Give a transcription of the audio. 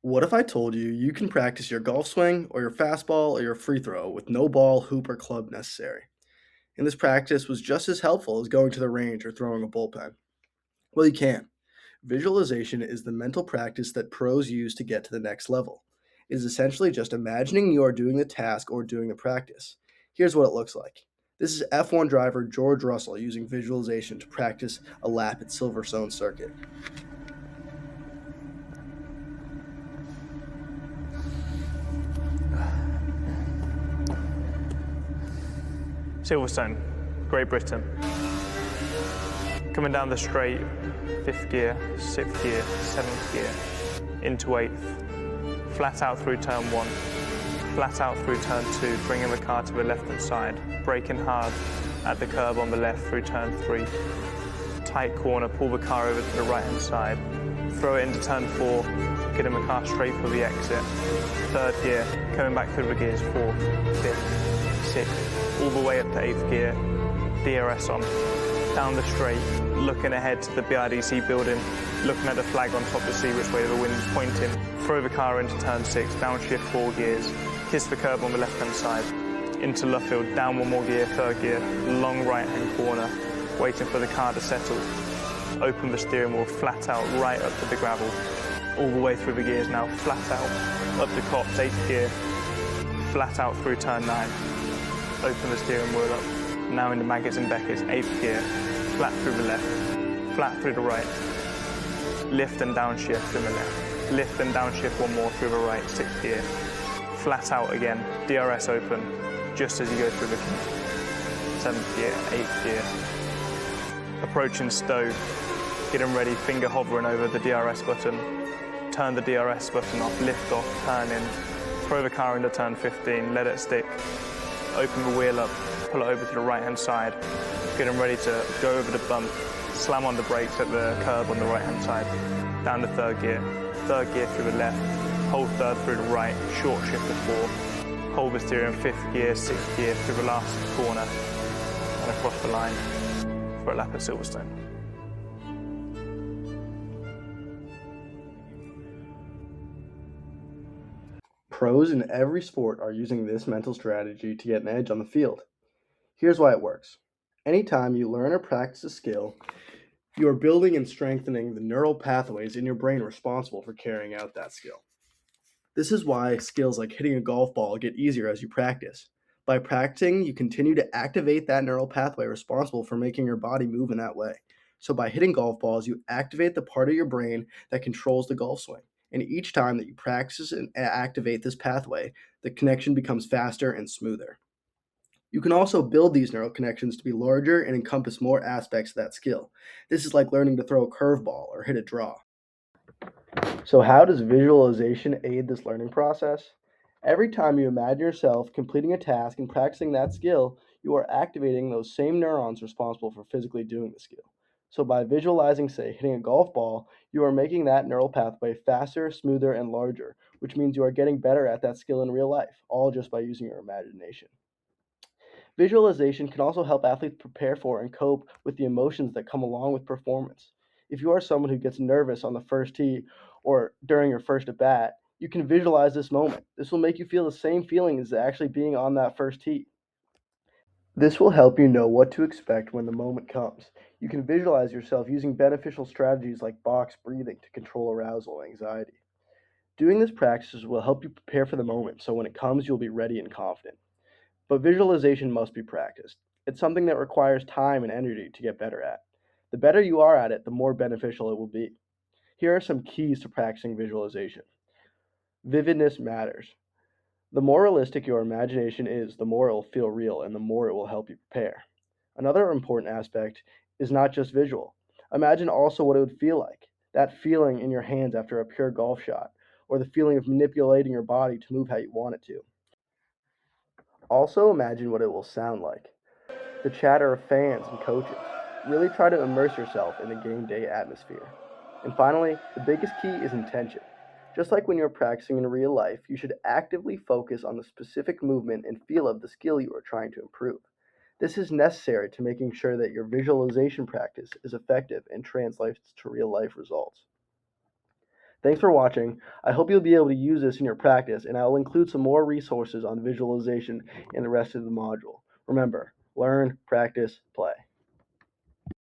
What if I told you you can practice your golf swing or your fastball or your free throw with no ball, hoop, or club necessary? And this practice was just as helpful as going to the range or throwing a bullpen. Well, you can. Visualization is the mental practice that pros use to get to the next level. It is essentially just imagining you are doing the task or doing the practice. Here's what it looks like. This is F1 driver George Russell using visualization to practice a lap at Silverstone Circuit. Silverstone, Great Britain. Coming down the straight, 5th gear, 6th gear, 7th gear, into 8th. Flat out through turn 1, flat out through turn 2, bringing the car to the left-hand side, braking hard at the curb on the left through turn 3. Tight corner, pull the car over to the right-hand side, throw it into turn 4, getting the car straight for the exit. 3rd gear, coming back through the gears, 4th, 5th, 6th, all the way up to 8th gear, DRS on, down the straight, looking ahead to the BRDC building, looking at the flag on top to see which way the wind is pointing, throw the car into turn 6, downshift 4 gears, kiss the curb on the left-hand side, into left field, down 1 more gear, 3rd gear, long right-hand corner, waiting for the car to settle, open the steering wheel, flat out, right up to the gravel, all the way through the gears now, flat out, up the cops, 8th gear, flat out through turn 9, open the steering wheel up, now into Maggots and Beckett's, 8th gear, flat through the left, flat through the right, lift and downshift through the left, lift and downshift 1 more through the right, 6th gear, flat out again, DRS open, just as you go through the key, 7th gear, 8th gear, approaching stow, getting ready, finger hovering over the DRS button, turn the DRS button off, lift off, turn in, throw the car into turn 15, let it stick, open the wheel up, pull it over to the right-hand side, getting ready to go over the bump, slam on the brakes at the curb on the right-hand side, down to 3rd gear through the left, hold 3rd through the right, short shift to 4, hold the steering 5th gear, 6th gear through the last corner, and across the line for a lap at Silverstone. Pros in every sport are using this mental strategy to get an edge on the field. Here's why it works. Anytime you learn or practice a skill, you are building and strengthening the neural pathways in your brain responsible for carrying out that skill. This is why skills like hitting a golf ball get easier as you practice. By practicing, you continue to activate that neural pathway responsible for making your body move in that way. So by hitting golf balls, you activate the part of your brain that controls the golf swing. And each time that you practice and activate this pathway, the connection becomes faster and smoother. You can also build these neural connections to be larger and encompass more aspects of that skill. This is like learning to throw a curveball or hit a draw. So how does visualization aid this learning process? Every time you imagine yourself completing a task and practicing that skill, you are activating those same neurons responsible for physically doing the skill. So by visualizing, say, hitting a golf ball, you are making that neural pathway faster, smoother, and larger, which means you are getting better at that skill in real life, all just by using your imagination. Visualization can also help athletes prepare for and cope with the emotions that come along with performance. If you are someone who gets nervous on the first tee or during your first at bat, you can visualize this moment. This will make you feel the same feeling as actually being on that first tee. This will help you know what to expect when the moment comes. You can visualize yourself using beneficial strategies like box breathing to control arousal and anxiety. Doing this practice will help you prepare for the moment so when it comes, you'll be ready and confident. But visualization must be practiced. It's something that requires time and energy to get better at. The better you are at it, the more beneficial it will be. Here are some keys to practicing visualization. Vividness matters. The more realistic your imagination is, the more it will feel real and the more it will help you prepare. Another important aspect is not just visual. Imagine also what it would feel like. That feeling in your hands after a pure golf shot, or the feeling of manipulating your body to move how you want it to. Also imagine what it will sound like. The chatter of fans and coaches. Really try to immerse yourself in the game day atmosphere. And finally, the biggest key is intention. Just like when you're practicing in real life, you should actively focus on the specific movement and feel of the skill you are trying to improve. This is necessary to making sure that your visualization practice is effective and translates to real-life results. Thanks for watching. I hope you'll be able to use this in your practice, and I will include some more resources on visualization in the rest of the module. Remember, learn, practice, play.